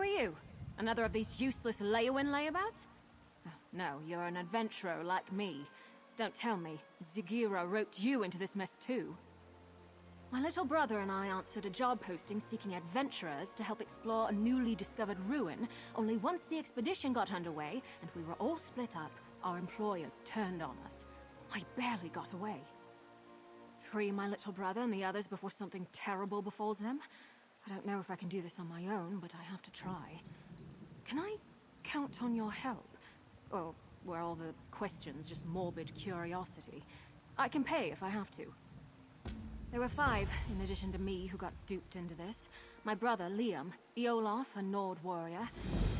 are you? Another of these useless lay-in layabouts? Oh, no, you're an adventurer like me. Don't tell me, Zagira roped you into this mess too. My little brother and I answered a job posting seeking adventurers to help explore a newly discovered ruin, only once the expedition got underway and we were all split up, our employers turned on us. I barely got away. Free my little brother and the others before something terrible befalls them? I don't know if I can do this on my own, but I have to try. Can I count on your help? Or were all the questions just morbid curiosity? I can pay if I have to. There were 5, in addition to me, who got duped into this. My brother, Liam, Eolaf, a Nord warrior,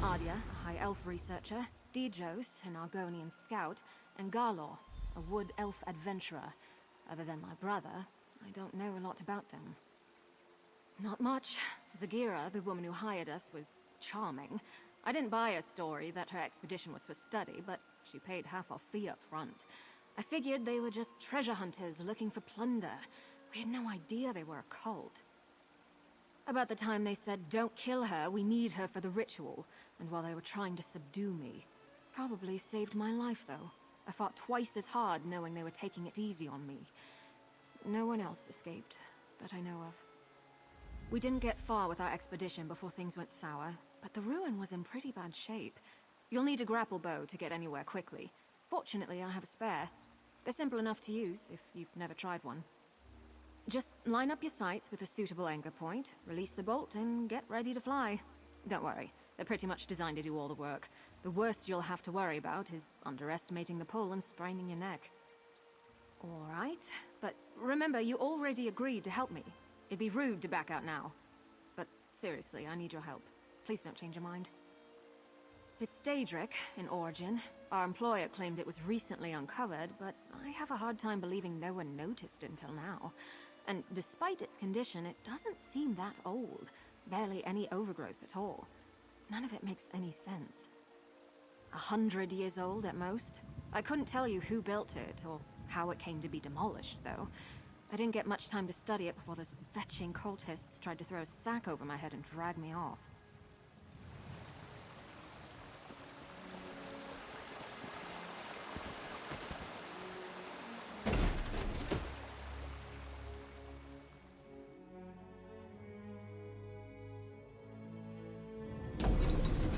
Ardia, a High Elf researcher, Dijos, an Argonian scout, and Garlor, a Wood Elf adventurer. Other than my brother, I don't know a lot about them. Not much. Zagira, the woman who hired us, was charming. I didn't buy her story that her expedition was for study, but she paid half our fee up front. I figured they were just treasure hunters looking for plunder. We had no idea they were a cult. About the time they said, "Don't kill her, we need her for the ritual," and while they were trying to subdue me. Probably saved my life, though. I fought twice as hard knowing they were taking it easy on me. No one else escaped, that I know of. We didn't get far with our expedition before things went sour, but the ruin was in pretty bad shape. You'll need a grapple bow to get anywhere quickly. Fortunately, I have a spare. They're simple enough to use if you've never tried one. Just line up your sights with a suitable anchor point, release the bolt, and get ready to fly. Don't worry, they're pretty much designed to do all the work. The worst you'll have to worry about is underestimating the pull and spraining your neck. All right, but remember, you already agreed to help me. It'd be rude to back out now. But seriously, I need your help. Please don't change your mind. It's Daedric, in origin. Our employer claimed it was recently uncovered, but I have a hard time believing no one noticed until now. And despite its condition, it doesn't seem that old. Barely any overgrowth at all. None of it makes any sense. 100 years old at most. I couldn't tell you who built it, or how it came to be demolished, though. I didn't get much time to study it before those fetching cultists tried to throw a sack over my head and drag me off.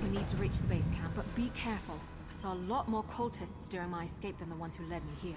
We need to reach the base camp, but be careful. I saw a lot more cultists during my escape than the ones who led me here.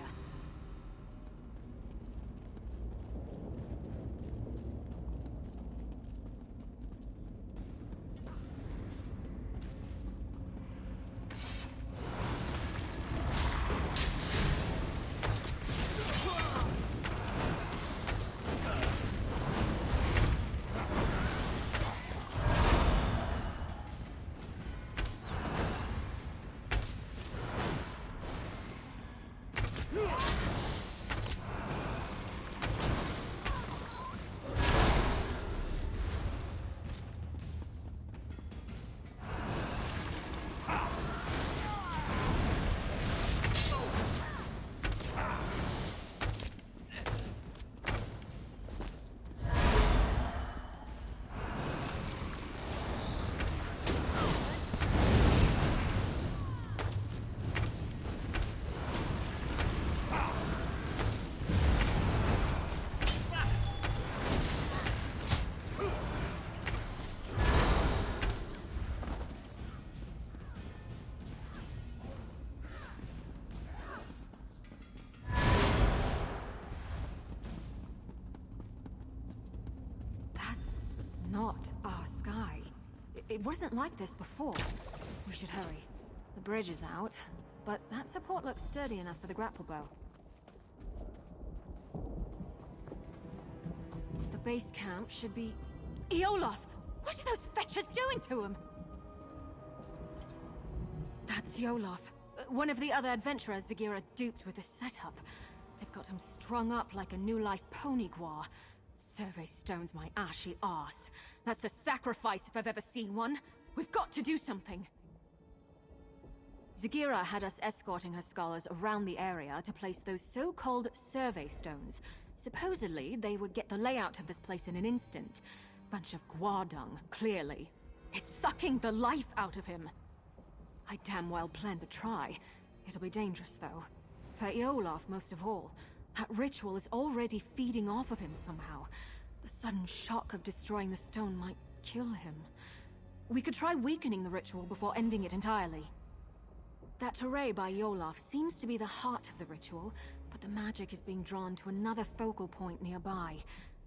Not our sky. It wasn't like this before. We should hurry. The bridge is out, but that support looks sturdy enough for the grapple bow. The base camp should be... Eolaf! What are those fetchers doing to him? That's Eolaf. One of the other adventurers Zagira duped with this setup. They've got him strung up like a new life pony guar. Survey stones my ashy arse. That's a sacrifice if I've ever seen one. We've got to do something. Zagira had us escorting her scholars around the area to place those so-called survey stones. Supposedly, they would get the layout of this place in an instant. Bunch of guar dung, clearly. It's sucking the life out of him. I damn well plan to try. It'll be dangerous, though. For Eolaf, most of all. That ritual is already feeding off of him somehow. The sudden shock of destroying the stone might kill him. We could try weakening the ritual before ending it entirely. That array by Eolaf seems to be the heart of the ritual, but the magic is being drawn to another focal point nearby.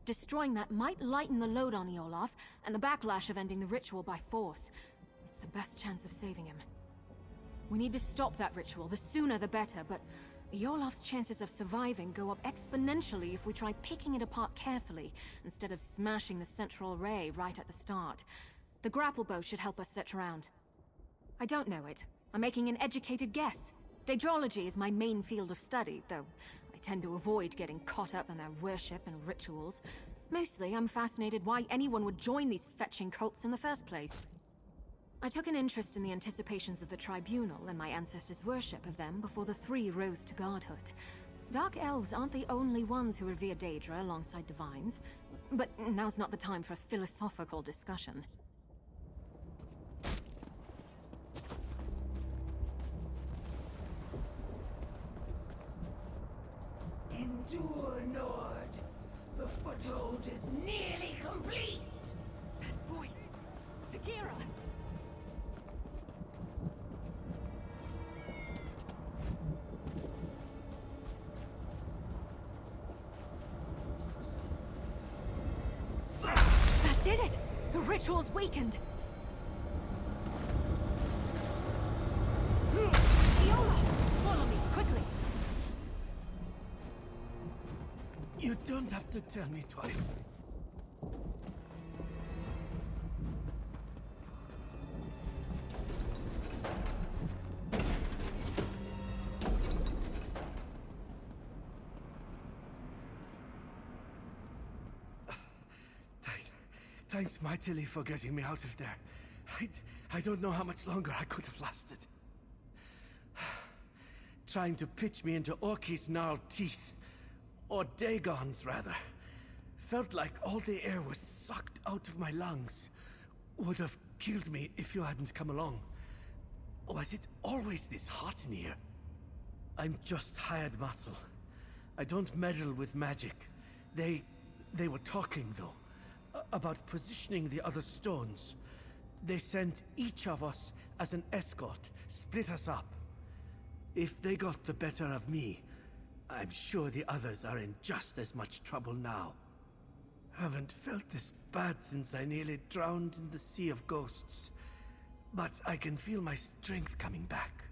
Destroying that might lighten the load on Eolaf, and the backlash of ending the ritual by force. It's the best chance of saving him. We need to stop that ritual, the sooner the better, but Eolaf's chances of surviving go up exponentially if we try picking it apart carefully, instead of smashing the central array right at the start. The grapple bow should help us search around. I don't know it. I'm making an educated guess. Daedrology is my main field of study, though I tend to avoid getting caught up in their worship and rituals. Mostly, I'm fascinated why anyone would join these fetching cults in the first place. I took an interest in the anticipations of the Tribunal and my ancestors' worship of them before the three rose to godhood. Dark Elves aren't the only ones who revere Daedra alongside Divines, but now's not the time for a philosophical discussion. Endure, Nord. The foothold is nearly complete. That voice! Sagira! That did it! The ritual's weakened! Viola! Follow me, quickly! You don't have to tell me twice. Thanks mightily for getting me out of there. I don't know how much longer I could have lasted. Trying to pitch me into Orky's gnarled teeth. Or Dagon's, rather. Felt like all the air was sucked out of my lungs. Would have killed me if you hadn't come along. Was it always this hot in here? I'm just hired muscle. I don't meddle with magic. They were talking, though, about positioning the other stones. They sent each of us as an escort, split us up. If they got the better of me, I'm sure the others are in just as much trouble now. Haven't felt this bad since I nearly drowned in the sea of ghosts. But I can feel my strength coming back.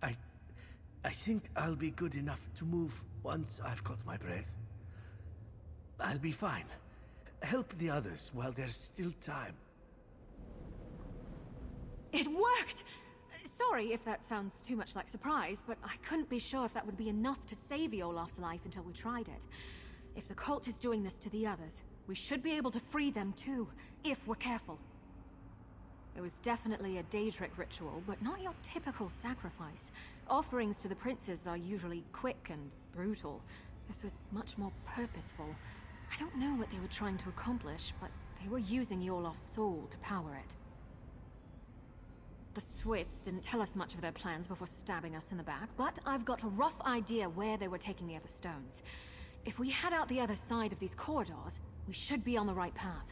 I think I'll be good enough to move once I've caught my breath. I'll be fine. Help the others while there's still time. It worked! Sorry if that sounds too much like surprise, but I couldn't be sure if that would be enough to save Eolaf's life until we tried it. If the cult is doing this to the others, we should be able to free them too, if we're careful. It was definitely a Daedric ritual, but not your typical sacrifice. Offerings to the princes are usually quick and brutal. This was much more purposeful. I don't know what they were trying to accomplish, but they were using Eolaf's soul to power it. The Swits didn't tell us much of their plans before stabbing us in the back, but I've got a rough idea where they were taking the other stones. If we head out the other side of these corridors, we should be on the right path.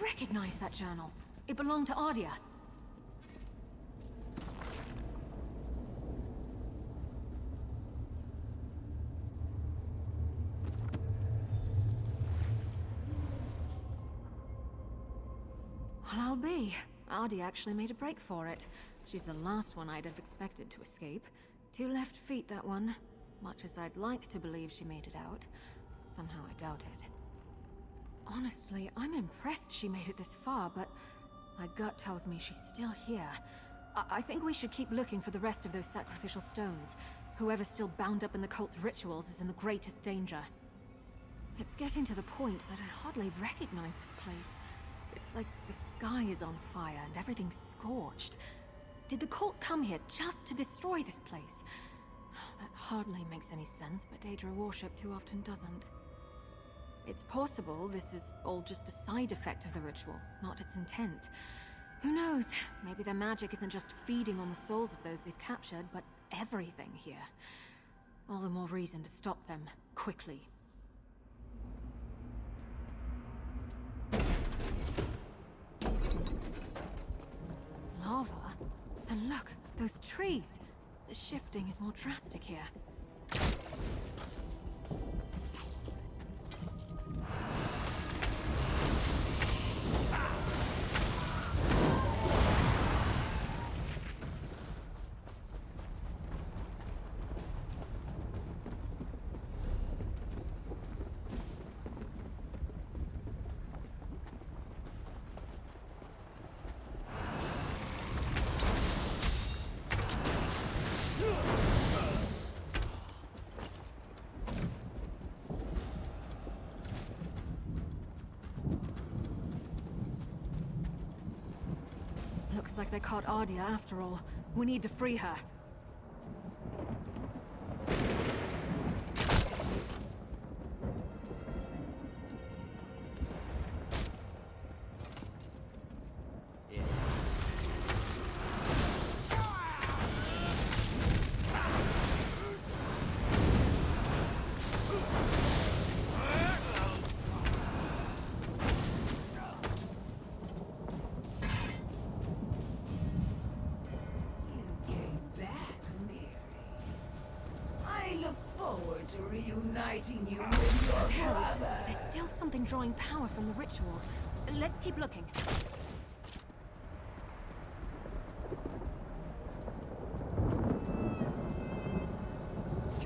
recognize that journal. It belonged to Ardia. Well, I'll be. Ardia actually made a break for it. She's the last one I'd have expected to escape. 2 left feet, that one. Much as I'd like to believe she made it out, somehow I doubt it. Honestly, I'm impressed she made it this far, but my gut tells me she's still here. I think we should keep looking for the rest of those sacrificial stones. Whoever's still bound up in the cult's rituals is in the greatest danger. It's getting to the point that I hardly recognize this place. It's like the sky is on fire and everything's scorched. Did the cult come here just to destroy this place? That hardly makes any sense, but Daedra worship too often doesn't. It's possible this is all just a side effect of the ritual, not its intent. Who knows? Maybe their magic isn't just feeding on the souls of those they've captured, but everything here. All the more reason to stop them, quickly. Lava? And look, those trees! The shifting is more drastic here. Looks like they caught Ardia after all. We need to free her. Reuniting you with your brother. There's still something drawing power from the ritual. Let's keep looking.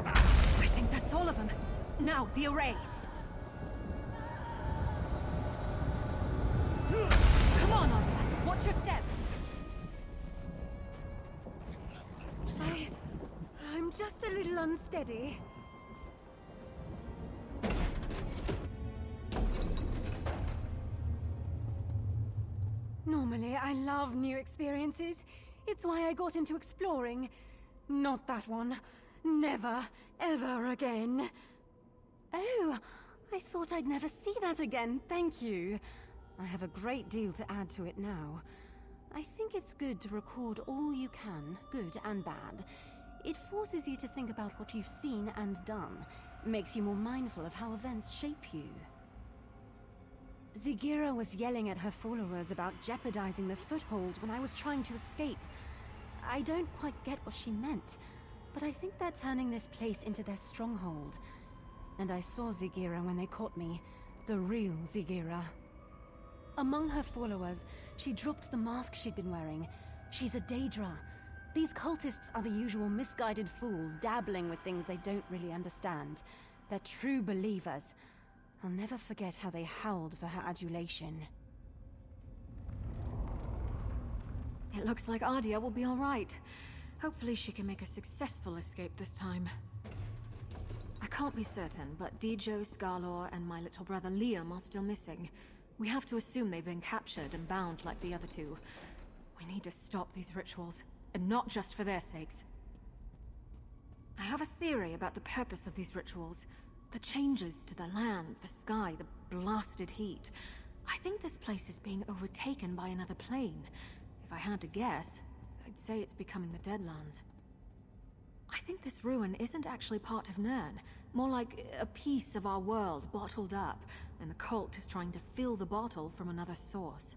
I think that's all of them. Now, the array. Come on, Ardia. Watch your step. I'm just a little unsteady. Normally, I love new experiences. It's why I got into exploring. Not that one. Never, ever again. Oh, I thought I'd never see that again. Thank you. I have a great deal to add to it now. I think it's good to record all you can, good and bad. It forces you to think about what you've seen and done. Makes you more mindful of how events shape you. Zigira was yelling at her followers about jeopardizing the foothold when I was trying to escape. I don't quite get what she meant, but I think they're turning this place into their stronghold. And I saw Zigira when they caught me, the real Zigira. Among her followers, she dropped the mask she'd been wearing. She's a Daedra. These cultists are the usual misguided fools dabbling with things they don't really understand. They're true believers. I'll never forget how they howled for her adulation. It looks like Ardia will be all right. Hopefully she can make a successful escape this time. I can't be certain, but Dijo, Scarlor, and my little brother Liam are still missing. We have to assume they've been captured and bound like the other two. We need to stop these rituals, and not just for their sakes. I have a theory about the purpose of these rituals. The changes to the land, the sky, the blasted heat. I think this place is being overtaken by another plane. If I had to guess, I'd say it's becoming the Deadlands. I think this ruin isn't actually part of Nern. More like a piece of our world bottled up, and the cult is trying to fill the bottle from another source.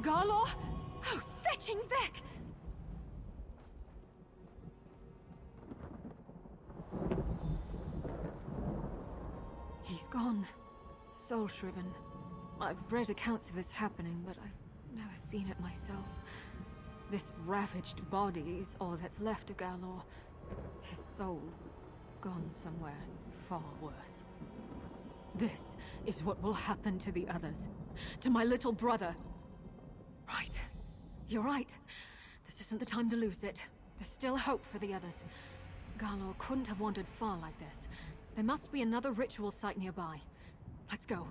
Garlor? Oh, fetching Vec! He's gone. Soul-shriven. I've read accounts of this happening, but I've never seen it myself. This ravaged body is all that's left of Garlor. His soul, gone somewhere far worse. This is what will happen to the others. To my little brother. Right. You're right. This isn't the time to lose it. There's still hope for the others. Garlor couldn't have wandered far like this. There must be another ritual site nearby. Let's go.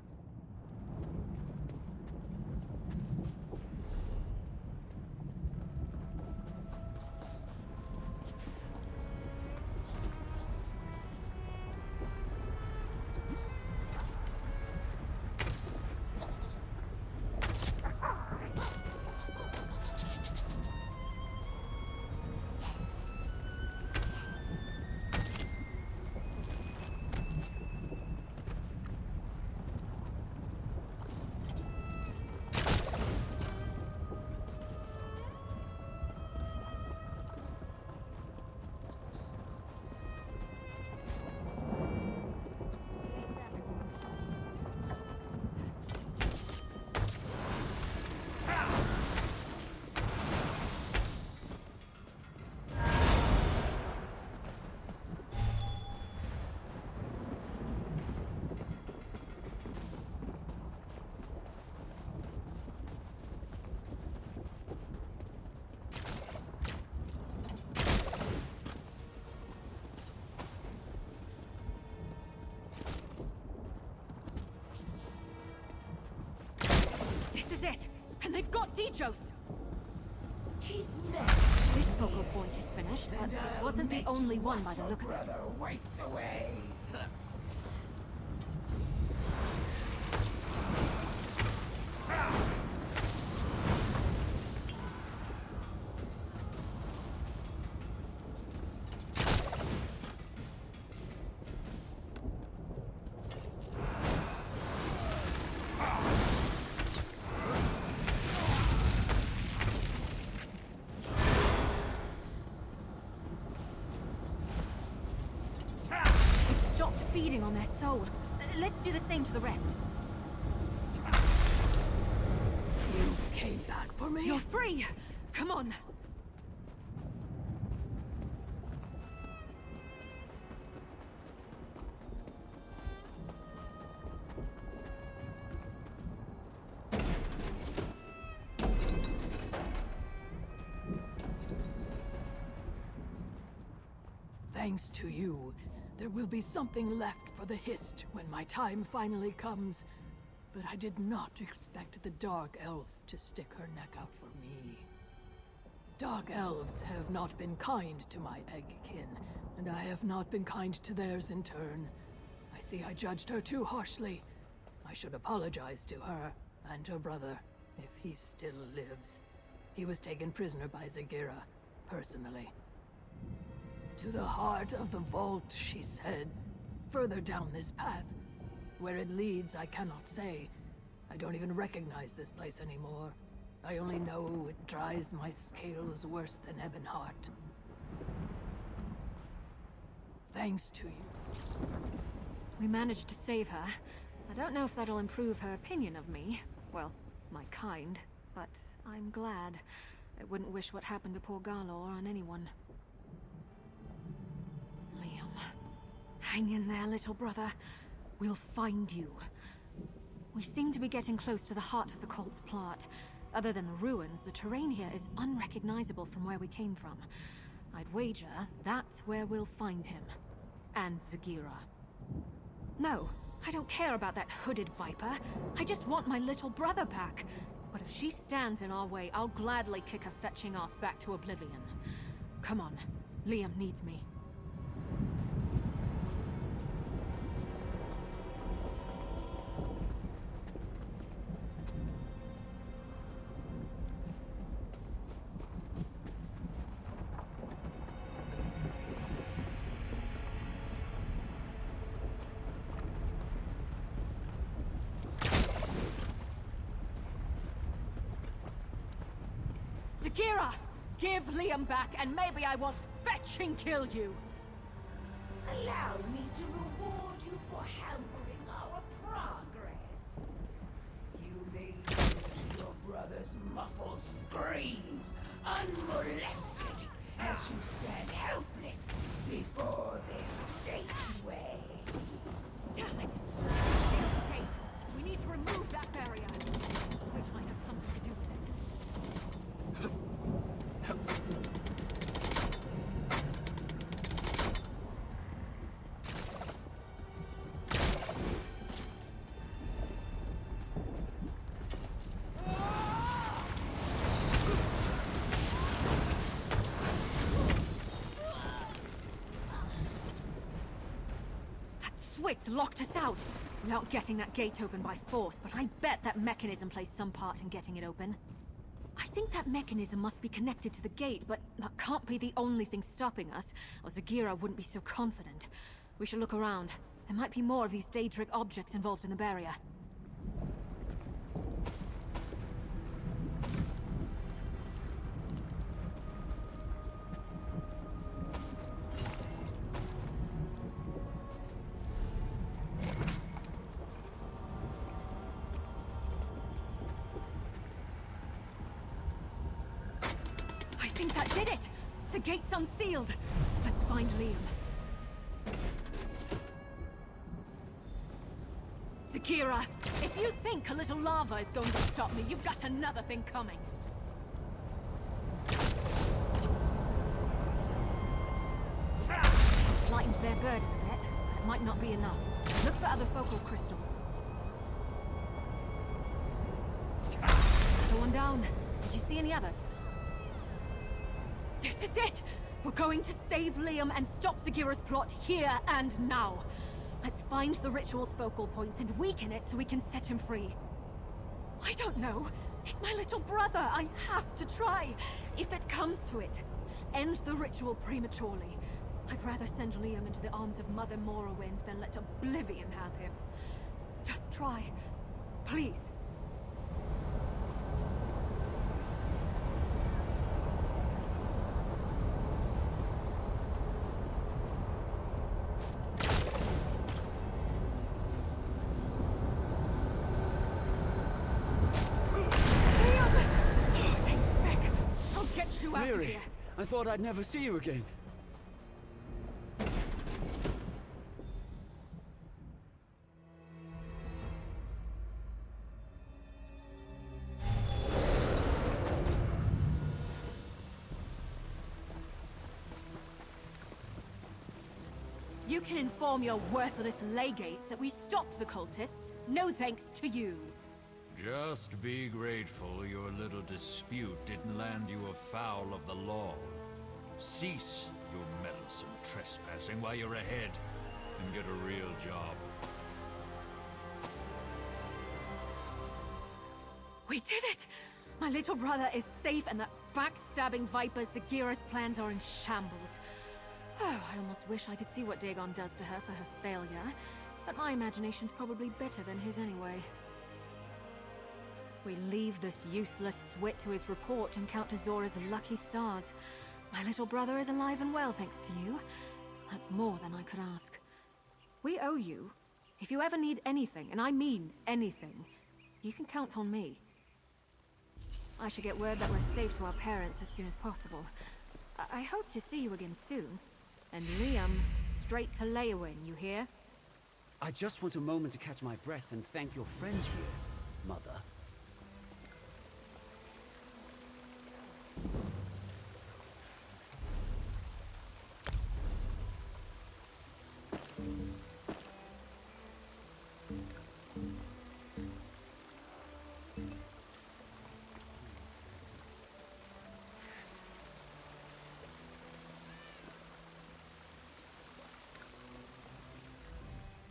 This is it! And they've got Dichos! This focal point is finished, but it wasn't the only one by the look of it. Waste away. Feeding on their soul. Let's do the same to the rest. You came back for me? You're free! Come on! Thanks to you, there will be something left for the Hist when my time finally comes. But I did not expect the Dark Elf to stick her neck out for me. Dark Elves have not been kind to my Eggkin, and I have not been kind to theirs in turn. I see I judged her too harshly. I should apologize to her and her brother, if he still lives. He was taken prisoner by Zagira, personally. To the heart of the vault, she said. Further down this path. Where it leads, I cannot say. I don't even recognize this place anymore. I only know it dries my scales worse than Ebonheart. Thanks to you. We managed to save her. I don't know if that'll improve her opinion of me. Well, my kind. But I'm glad. I wouldn't wish what happened to poor Garlor on anyone. Hang in there, little brother. We'll find you. We seem to be getting close to the heart of the cult's plot. Other than the ruins, the terrain here is unrecognizable from where we came from. I'd wager that's where we'll find him. And Zagira. No, I don't care about that hooded viper. I just want my little brother back. But if she stands in our way, I'll gladly kick her fetching ass back to oblivion. Come on, Liam needs me. Zagira! Give Liam back, and maybe I won't fetch and kill you! Allow me to reward you for hampering our progress. You may hear your brother's muffled screams, unmolested, as you stand helpless before this gateway. Damn it! Seal the gate! We need to remove that barrier! The switch might have something to do with it. Switch locked us out. We aren't getting that gate open by force, but I bet that mechanism plays some part in getting it open. I think that mechanism must be connected to the gate, but that can't be the only thing stopping us, or Zagira wouldn't be so confident. We should look around. There might be more of these Daedric objects involved in the barrier. I think that did it! The gate's unsealed! Let's find Liam. Zagira, if you think a little lava is going to stop me, you've got another thing coming. Lightened their burden a bit, but it might not be enough. Look for other focal crystals. Another one down. Did you see any others? This is it! We're going to save Liam and stop Zagira's plot here and now. Let's find the ritual's focal points and weaken it so we can set him free. I don't know. He's my little brother. I have to try. If it comes to it, end the ritual prematurely. I'd rather send Liam into the arms of Mother Morrowind than let Oblivion have him. Just try. Please. Mary, I thought I'd never see you again. You can inform your worthless legates that we stopped the cultists. No thanks to you. Just be grateful your little dispute didn't land you afoul of the law. Cease your meddlesome trespassing while you're ahead, and get a real job. We did it! My little brother is safe, and that backstabbing viper Zagira's plans are in shambles. Oh, I almost wish I could see what Dagon does to her for her failure, but my imagination's probably better than his anyway. We leave this useless swit to his report and count Zora's lucky stars. My little brother is alive and well, thanks to you. That's more than I could ask. We owe you. If you ever need anything, and I mean anything, you can count on me. I should get word that we're safe to our parents as soon as possible. I hope to see you again soon. And Liam, straight to Leyawen, you hear? I just want a moment to catch my breath and thank your friend here, Mother.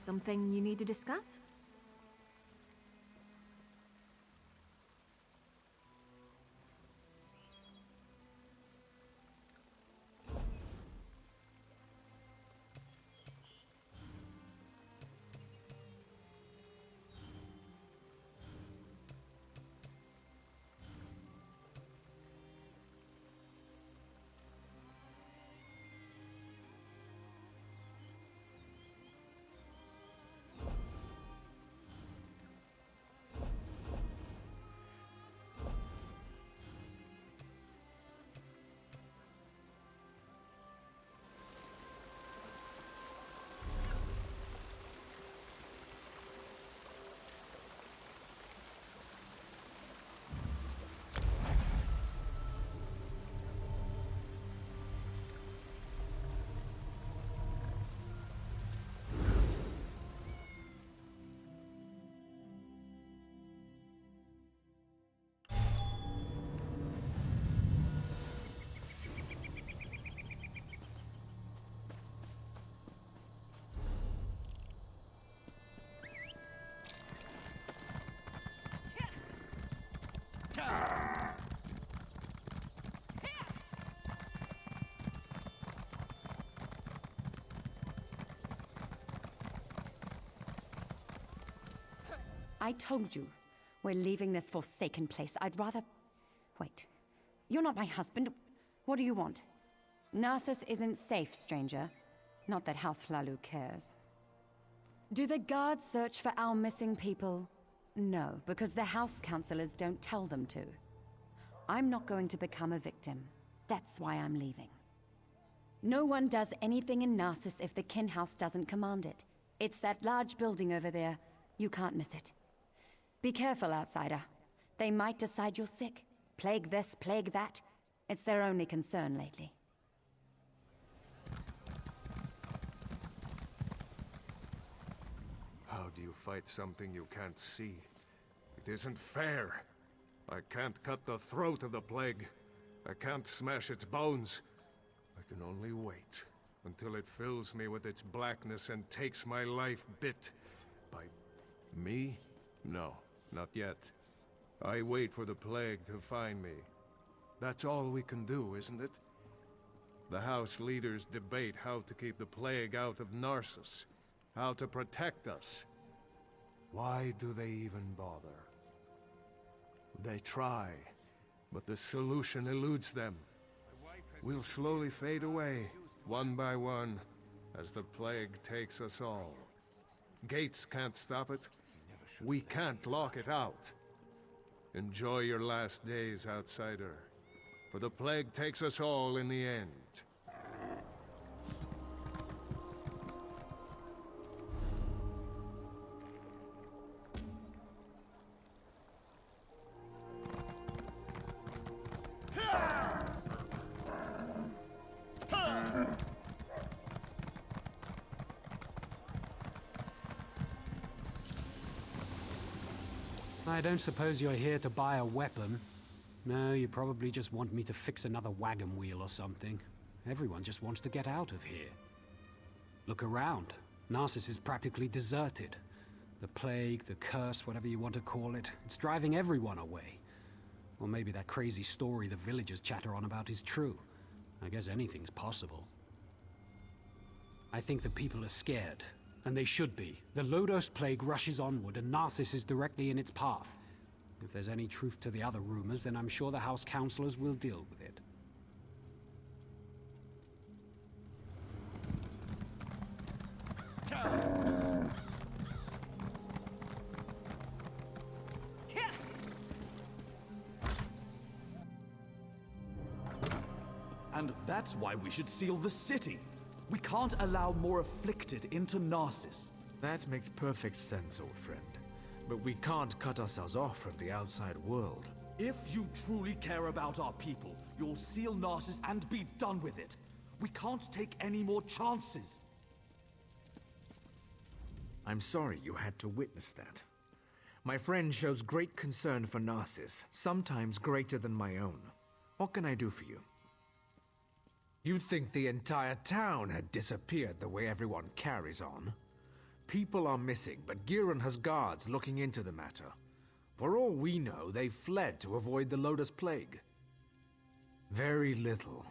Something you need to discuss? I told you, we're leaving this forsaken place. I'd rather... Wait. You're not my husband. What do you want? Narcissus isn't safe, stranger. Not that House Lalu cares. Do the guards search for our missing people? No, because the house counselors don't tell them to. I'm not going to become a victim. That's why I'm leaving. No one does anything in Narcissus if the kin house doesn't command it. It's that large building over there. You can't miss it. Be careful, outsider. They might decide you're sick. Plague this, plague that. It's their only concern lately. How do you fight something you can't see? It isn't fair. I can't cut the throat of the plague. I can't smash its bones. I can only wait until it fills me with its blackness and takes my life bit by me? No, not yet. I wait for the plague to find me. That's all we can do, isn't it? The house leaders debate how to keep the plague out of Narcissus, how to protect us. Why do they even bother? They try, but the solution eludes them. We'll slowly fade away, one by one, as the plague takes us all. Gates can't stop it. We can't lock it out. Enjoy your last days, outsider, for the plague takes us all in the end. I don't suppose you're here to buy a weapon. No, you probably just want me to fix another wagon wheel or something. Everyone just wants to get out of here. Look around. Narcissus is practically deserted. The plague, the curse, whatever you want to call it, it's driving everyone away. Or maybe that crazy story the villagers chatter on about is true. I guess anything's possible. I think the people are scared. And they should be. The Lodos plague rushes onward, and Narcissus is directly in its path. If there's any truth to the other rumors, then I'm sure the House Counselors will deal with it. And that's why we should seal the city. We can't allow more afflicted into Narcissus. That makes perfect sense, old friend. But we can't cut ourselves off from the outside world. If you truly care about our people, you'll seal Narcissus and be done with it. We can't take any more chances. I'm sorry you had to witness that. My friend shows great concern for Narcissus, sometimes greater than my own. What can I do for you? You'd think the entire town had disappeared the way everyone carries on. People are missing, but Giron has guards looking into the matter. For all we know, they fled to avoid the Lotus Plague. Very little.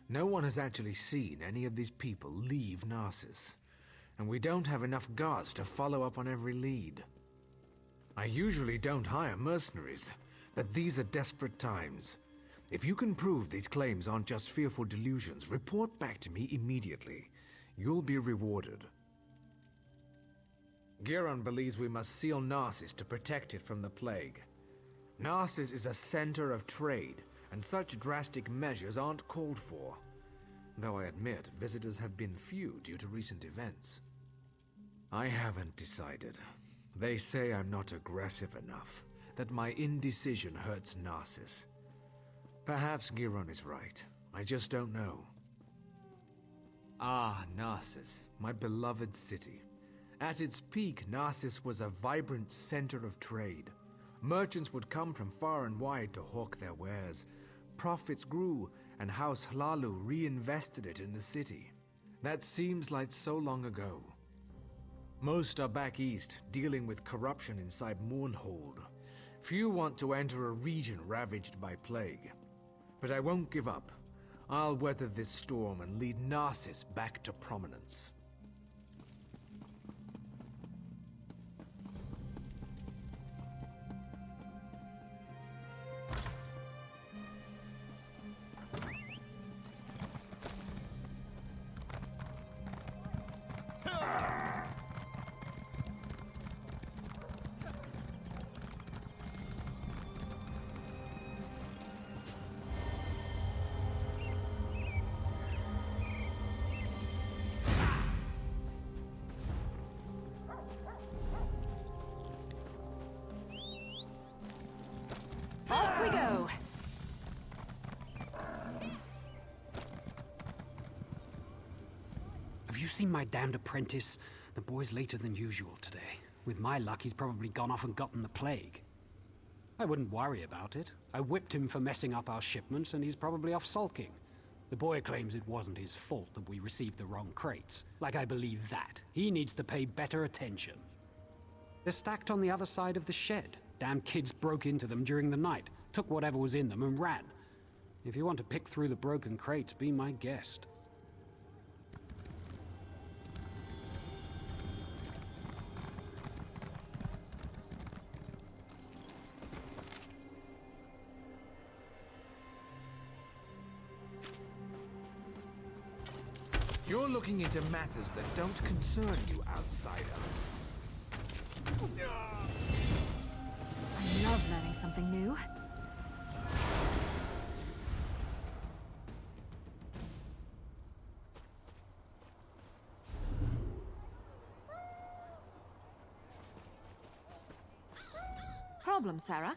No one has actually seen any of these people leave Narcissus, and we don't have enough guards to follow up on every lead. I usually don't hire mercenaries, but these are desperate times. If you can prove these claims aren't just fearful delusions, report back to me immediately. You'll be rewarded. Giron believes we must seal Narcissus to protect it from the plague. Narcissus is a center of trade, and such drastic measures aren't called for. Though I admit, visitors have been few due to recent events. I haven't decided. They say I'm not aggressive enough, that my indecision hurts Narcissus. Perhaps Giron is right. I just don't know. Ah, Narcissus, my beloved city. At its peak, Narcissus was a vibrant center of trade. Merchants would come from far and wide to hawk their wares. Profits grew, and House Hlalu reinvested it in the city. That seems like so long ago. Most are back east, dealing with corruption inside Mournhold. Few want to enter a region ravaged by plague. But I won't give up. I'll weather this storm and lead Narcissus back to prominence. Off we go! Have you seen my damned apprentice? The boy's later than usual today. With my luck, he's probably gone off and gotten the plague. I wouldn't worry about it. I whipped him for messing up our shipments, and he's probably off sulking. The boy claims it wasn't his fault that we received the wrong crates. Like I believe that. He needs to pay better attention. They're stacked on the other side of the shed. Damn kids broke into them during the night, took whatever was in them and ran. If you want to pick through the broken crates, be my guest. You're looking into matters that don't concern you, outsider. I love learning something new. Problem, Sarah?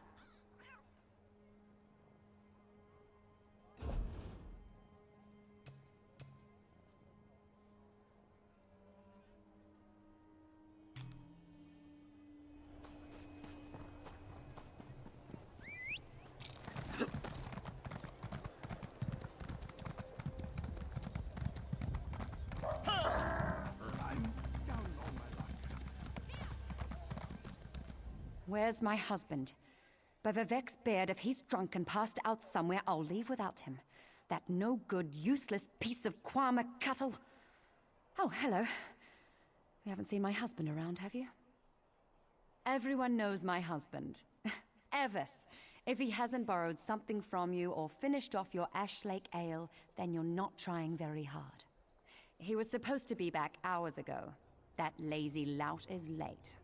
Where's my husband? By Vivek's beard, if he's drunk and passed out somewhere, I'll leave without him. That no-good, useless piece of Kwama cattle. Oh, hello. You haven't seen my husband around, have you? Everyone knows my husband. Evis. If he hasn't borrowed something from you or finished off your Ash Lake ale, then you're not trying very hard. He was supposed to be back hours ago. That lazy lout is late.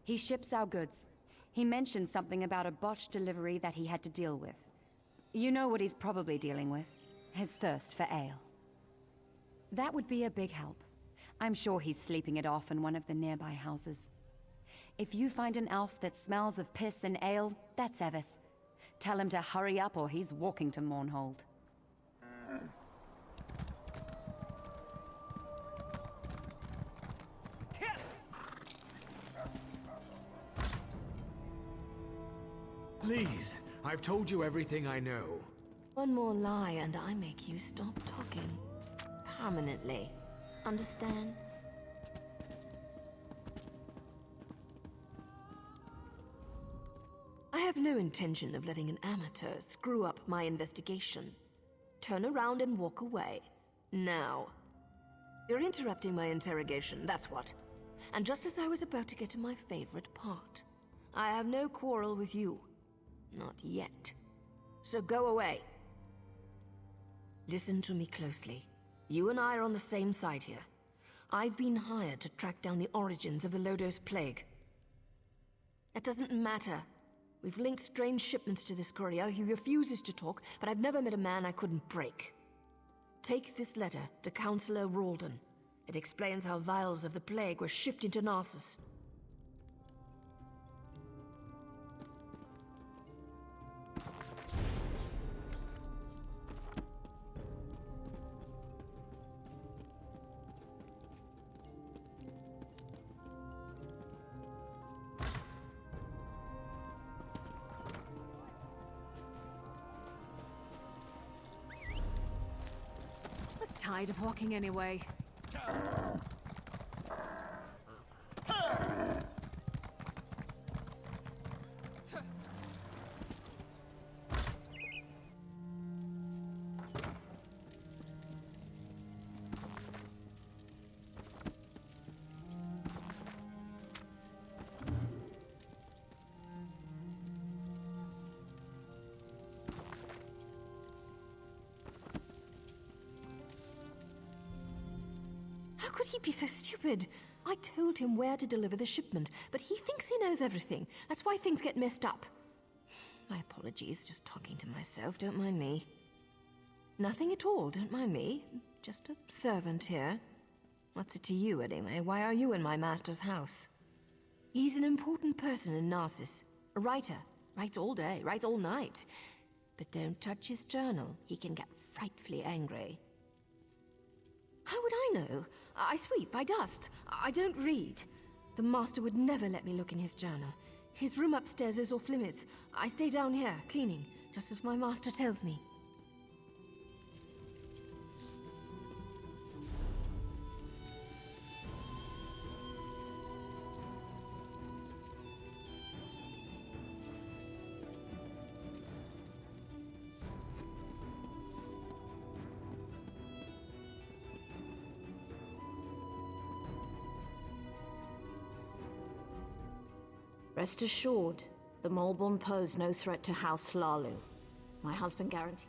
He ships our goods. He mentioned something about a botched delivery that he had to deal with. You know what he's probably dealing with. His thirst for ale. That would be a big help. I'm sure he's sleeping it off in one of the nearby houses. If you find an elf that smells of piss and ale, that's Evis. Tell him to hurry up or he's walking to Mournhold. Please, I've told you everything I know. One more lie and I make you stop talking. Permanently. Understand? I have no intention of letting an amateur screw up my investigation. Turn around and walk away. Now. You're interrupting my interrogation, that's what. And just as I was about to get to my favorite part. I have no quarrel with you. Not yet. So go away. Listen to me closely. You and I are on the same side here. I've been hired to track down the origins of the Lodos Plague. It doesn't matter. We've linked strange shipments to this courier. He refuses to talk, but I've never met a man I couldn't break. Take this letter to Councillor Ralden. It explains how vials of the plague were shipped into Narcissus. Tired of walking anyway. How could he be so stupid? I told him where to deliver the shipment, but he thinks he knows everything. That's why things get messed up. My apologies, just talking to myself, don't mind me. Nothing at all, don't mind me. Just a servant here. What's it to you, anyway? Why are you in my master's house? He's an important person in Narcissus. A writer. Writes all day, writes all night. But don't touch his journal. He can get frightfully angry. How would I know? I sweep, I dust. I don't read. The master would never let me look in his journal. His room upstairs is off limits. I stay down here, cleaning, just as my master tells me. Rest assured, the Molborn pose no threat to House Hlalu. My husband guarantees.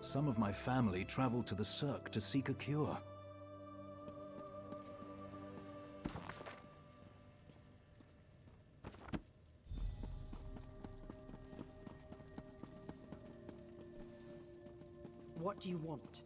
Some of my family traveled to the Cirque to seek a cure. What do you want?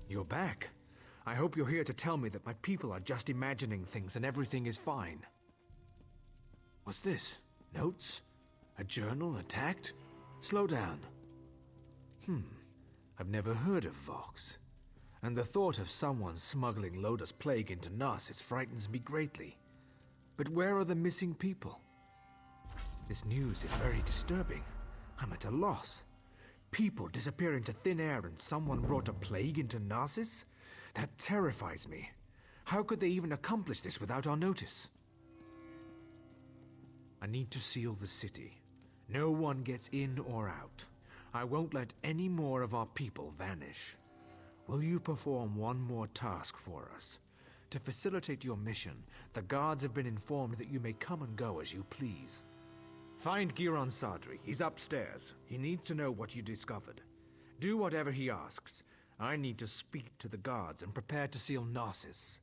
You're back. I hope you're here to tell me that my people are just imagining things and everything is fine. What's this? Notes? A journal attacked? Slow down. I've never heard of Vox. And the thought of someone smuggling Loda's plague into Narsis frightens me greatly. But where are the missing people? This news is very disturbing. I'm at a loss. People disappear into thin air and someone brought a plague into Narsis? That terrifies me. How could they even accomplish this without our notice? I need to seal the city. No one gets in or out. I won't let any more of our people vanish. Will you perform one more task for us? To facilitate your mission, the guards have been informed that you may come and go as you please. Find Giron Sadri. He's upstairs. He needs to know what you discovered. Do whatever he asks. I need to speak to the guards and prepare to seal Narsis.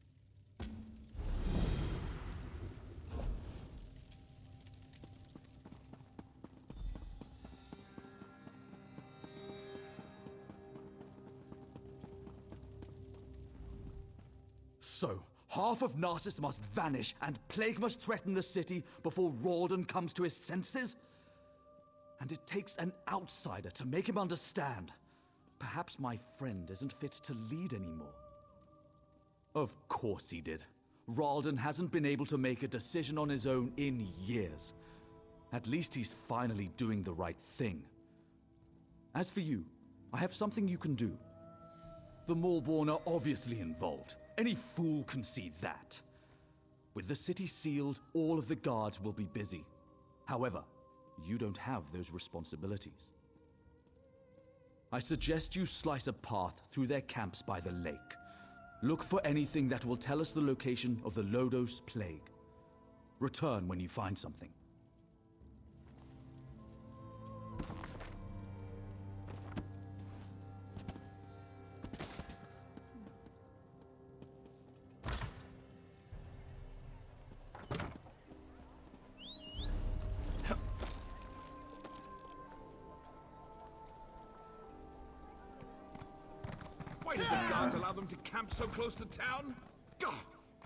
So, half of Narsis must vanish and plague must threaten the city before Ralden comes to his senses? And it takes an outsider to make him understand. Perhaps my friend isn't fit to lead anymore. Of course he did. Ralden hasn't been able to make a decision on his own in years. At least he's finally doing the right thing. As for you, I have something you can do. The Maulborn are obviously involved. Any fool can see that. With the city sealed, all of the guards will be busy. However, you don't have those responsibilities. I suggest you slice a path through their camps by the lake. Look for anything that will tell us the location of the Lodos plague. Return when you find something. Why did the guards allow them to camp so close to town? Gah!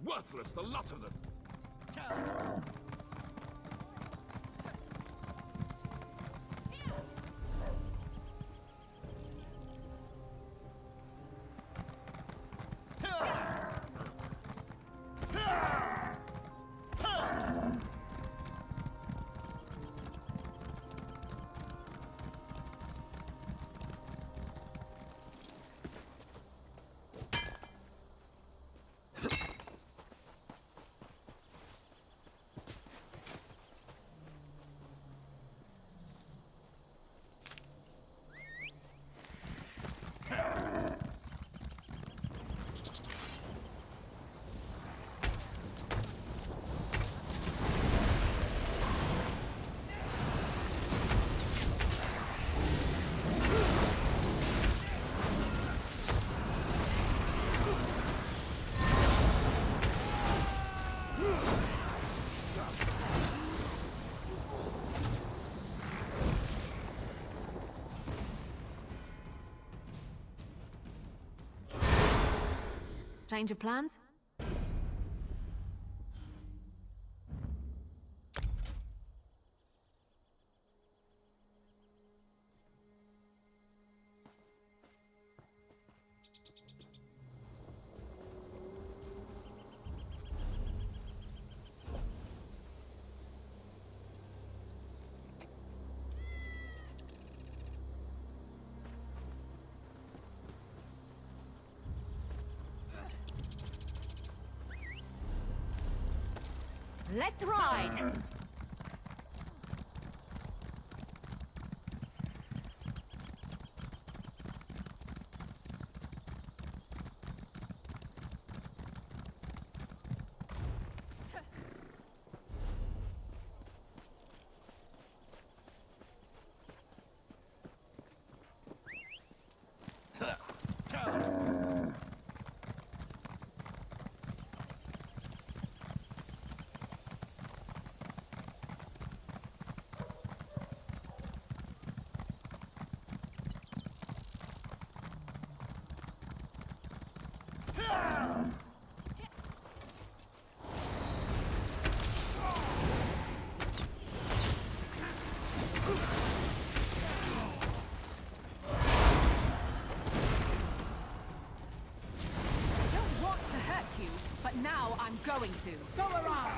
Worthless, the lot of them! Change of plans? Let's ride! I'm going to. Go around!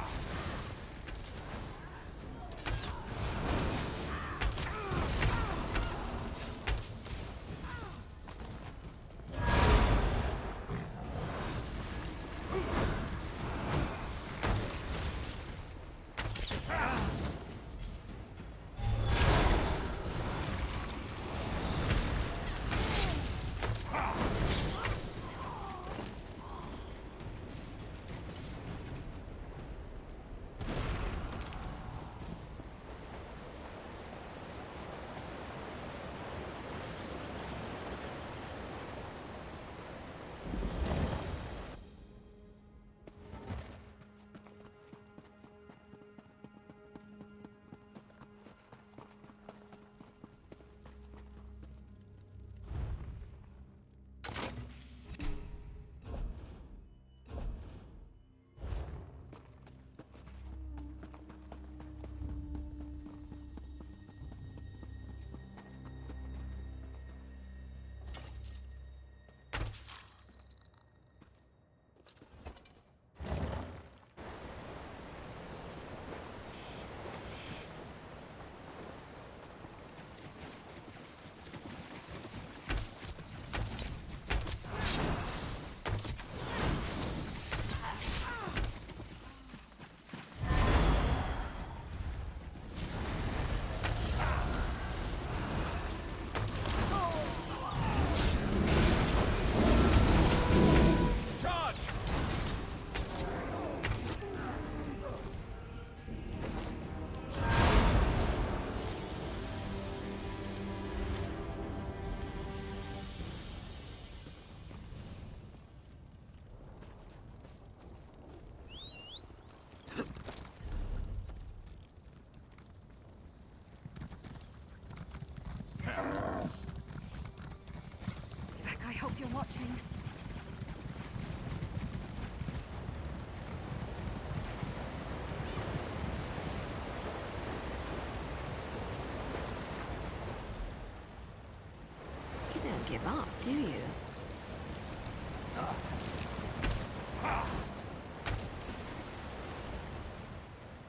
Zack, I hope you're watching. You don't give up, do you?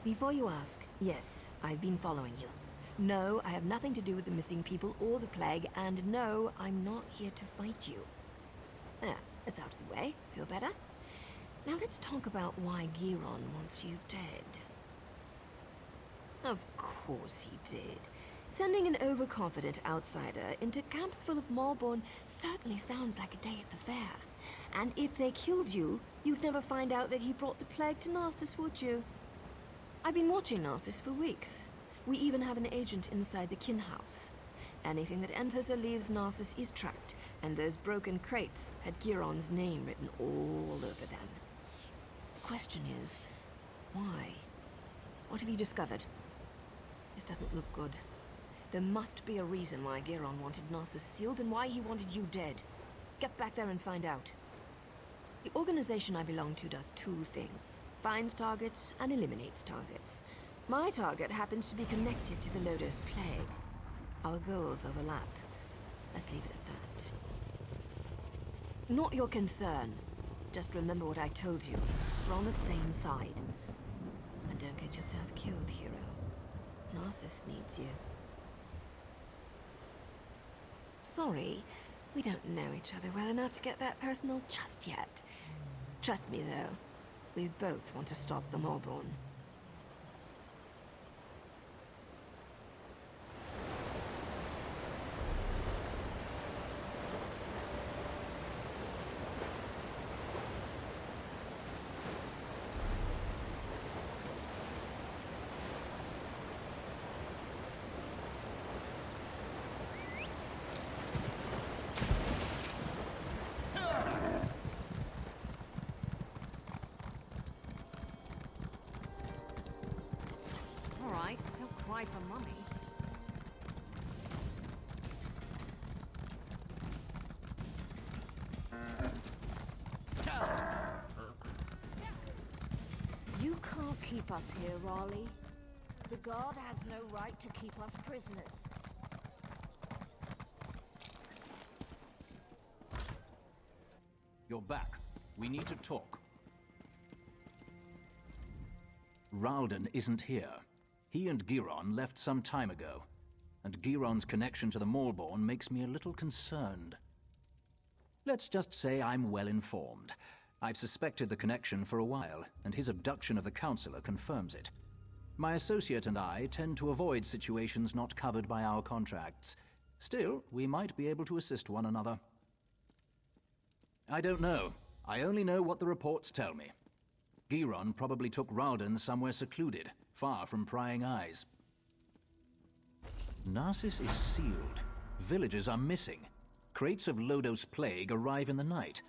Before you ask, yes, I've been following you. No, I have nothing to do with the missing people or the plague, and no, I'm not here to fight you. There, it's out of the way. Feel better? Now let's talk about why Giron wants you dead. Of course he did. Sending an overconfident outsider into camps full of Malborn certainly sounds like a day at the fair. And if they killed you, you'd never find out that he brought the plague to Narcissus, would you? I've been watching Narcissus for weeks. We even have an agent inside the kin house. Anything that enters or leaves Narcissus is tracked, and those broken crates had Giron's name written all over them. The question is, why? What have you discovered? This doesn't look good. There must be a reason why Giron wanted Narcissus sealed and why he wanted you dead. Get back there and find out. The organization I belong to does two things. Finds targets and eliminates targets. My target happens to be connected to the Lodos plague. Our goals overlap. Let's leave it at that. Not your concern. Just remember what I told you. We're on the same side. And don't get yourself killed, hero. Narcissus needs you. Sorry, we don't know each other well enough to get that personal just yet. Trust me, though. We both want to stop the Malborn. Cry for mummy. You can't keep us here, Raleigh. The guard has no right to keep us prisoners. You're back. We need to talk. Ralden isn't here. He and Giron left some time ago, and Giron's connection to the Maulborn makes me a little concerned. Let's just say I'm well informed. I've suspected the connection for a while, and his abduction of the Counselor confirms it. My associate and I tend to avoid situations not covered by our contracts. Still, we might be able to assist one another. I don't know. I only know what the reports tell me. Giron probably took Ralden somewhere secluded, far from prying eyes. Narcissus is sealed. Villagers are missing. Crates of Lodos plague arrive in the night.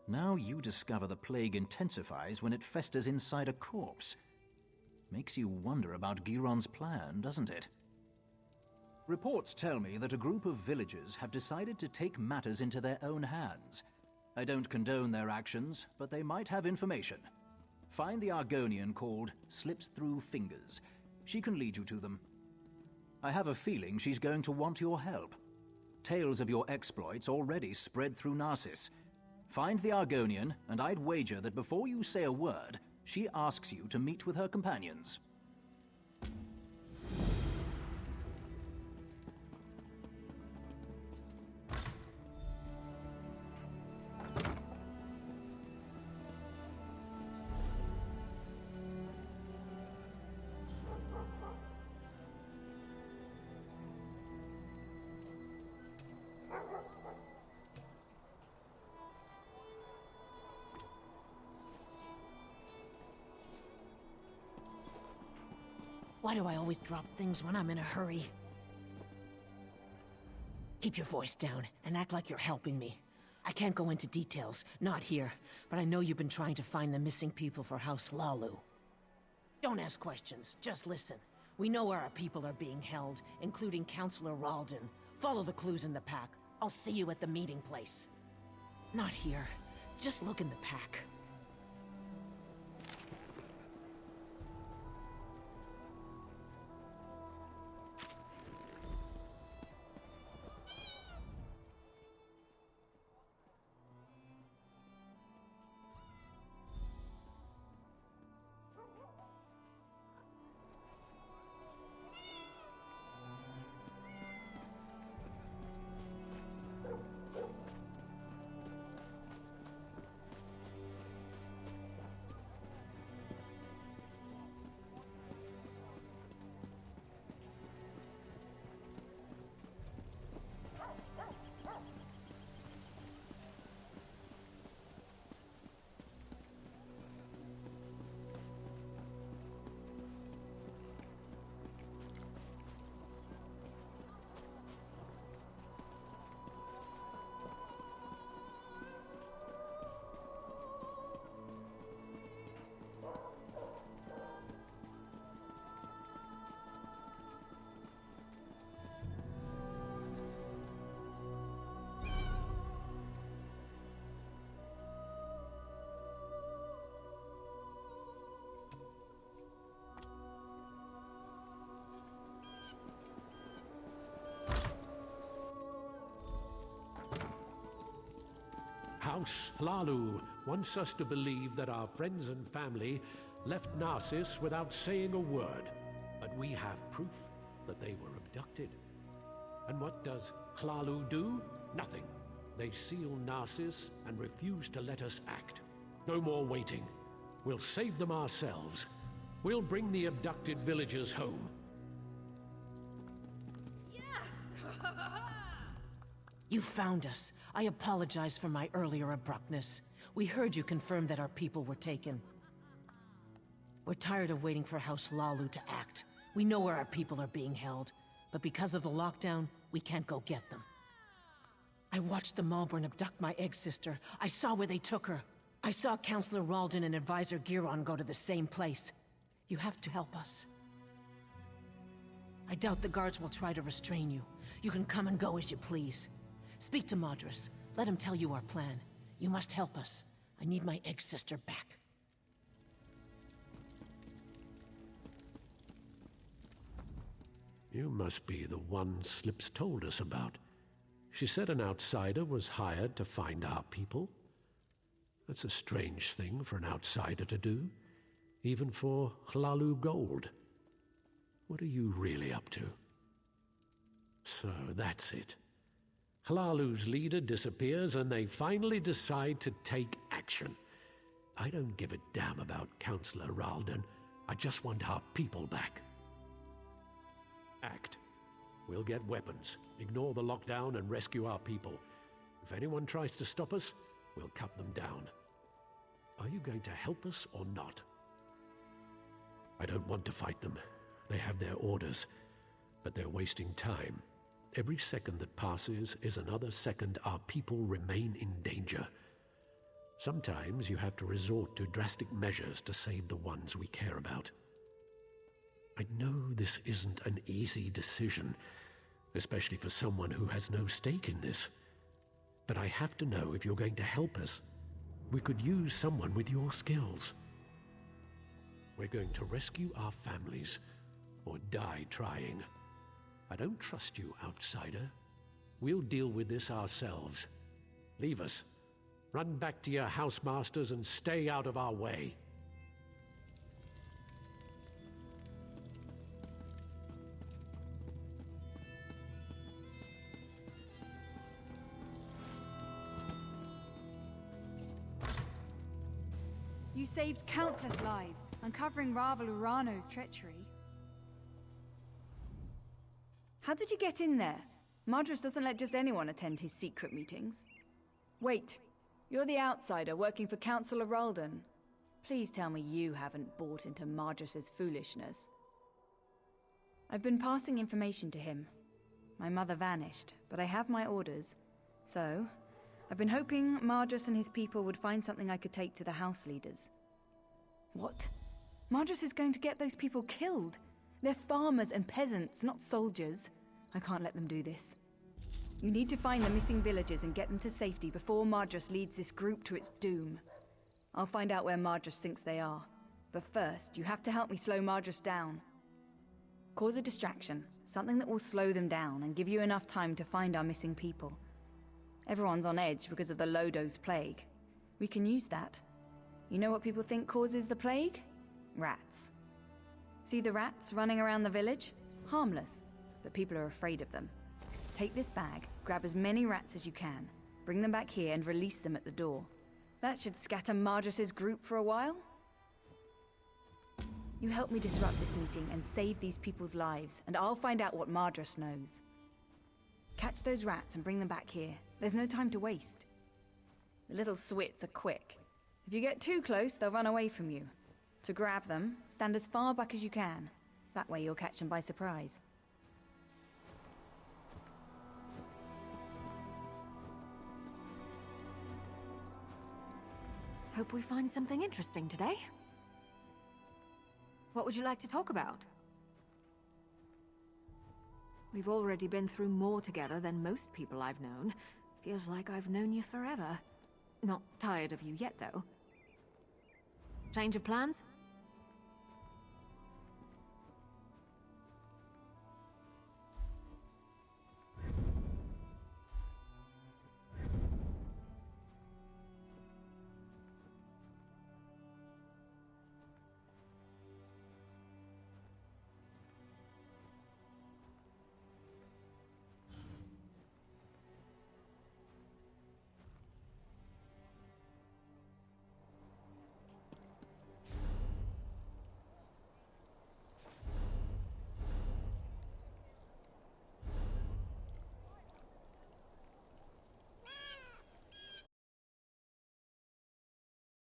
Now you discover the plague intensifies when it festers inside a corpse. Makes you wonder about Giron's plan, doesn't it? Reports tell me that a group of villagers have decided to take matters into their own hands. I don't condone their actions, but they might have information. Find the Argonian called Slips Through Fingers. She can lead you to them. I have a feeling she's going to want your help. Tales of your exploits already spread through Narcissus. Find the Argonian, and I'd wager that before you say a word, she asks you to meet with her companions. Why do I always drop things when I'm in a hurry? Keep your voice down and act like you're helping me. I can't go into details, not here, but I know you've been trying to find the missing people for House Lalu. Don't ask questions, just listen. We know where our people are being held, including Counselor Ralden. Follow the clues in the pack. I'll see you at the meeting place. Not here. Just look in the pack. House Lalu wants us to believe that our friends and family left Narcissus without saying a word, but we have proof that they were abducted. And what does Klalu do? Nothing. They seal Narcissus and refuse to let us act. No more waiting. We'll save them ourselves. We'll bring the abducted villagers home. You found us. I apologize for my earlier abruptness. We heard you confirm that our people were taken. We're tired of waiting for House Lalu to act. We know where our people are being held, but because of the lockdown, we can't go get them. I watched the Maulborn abduct my egg sister. I saw where they took her. I saw Counselor Ralden and Advisor Giron go to the same place. You have to help us. I doubt the guards will try to restrain you. You can come and go as you please. Speak to Madras. Let him tell you our plan. You must help us. I need my egg sister back. You must be the one Slips told us about. She said an outsider was hired to find our people. That's a strange thing for an outsider to do. Even for Hlalu gold. What are you really up to? So that's it. Hlalu's leader disappears and they finally decide to take action. I don't give a damn about Councillor Ralden. I just want our people back. Act. We'll get weapons, ignore the lockdown and rescue our people. If anyone tries to stop us, we'll cut them down. Are you going to help us or not? I don't want to fight them. They have their orders, but they're wasting time. Every second that passes is another second our people remain in danger. Sometimes you have to resort to drastic measures to save the ones we care about. I know this isn't an easy decision, especially for someone who has no stake in this. But I have to know if you're going to help us. We could use someone with your skills. We're going to rescue our families, or die trying. I don't trust you, outsider. We'll deal with this ourselves. Leave us. Run back to your housemasters and stay out of our way. You saved countless lives, uncovering Ravel Urano's treachery. How did you get in there? Madras doesn't let just anyone attend his secret meetings. Wait, you're the outsider working for Councillor Ralden. Please tell me you haven't bought into Madras's foolishness. I've been passing information to him. My mother vanished, but I have my orders. So, I've been hoping Madras and his people would find something I could take to the house leaders. What? Madras is going to get those people killed. They're farmers and peasants, not soldiers. I can't let them do this. You need to find the missing villagers and get them to safety before Madras leads this group to its doom. I'll find out where Madras thinks they are. But first, you have to help me slow Madras down. Cause a distraction, something that will slow them down and give you enough time to find our missing people. Everyone's on edge because of the Lodo's plague. We can use that. You know what people think causes the plague? Rats. See the rats running around the village? Harmless, but people are afraid of them. Take this bag, grab as many rats as you can, bring them back here and release them at the door. That should scatter Madras's group for a while. You help me disrupt this meeting and save these people's lives, and I'll find out what Madras knows. Catch those rats and bring them back here. There's no time to waste. The little swits are quick. If you get too close, they'll run away from you. To grab them, stand as far back as you can. That way you'll catch them by surprise. Hope we find something interesting today. What would you like to talk about? We've already been through more together than most people I've known. Feels like I've known you forever. Not tired of you yet, though. Change of plans?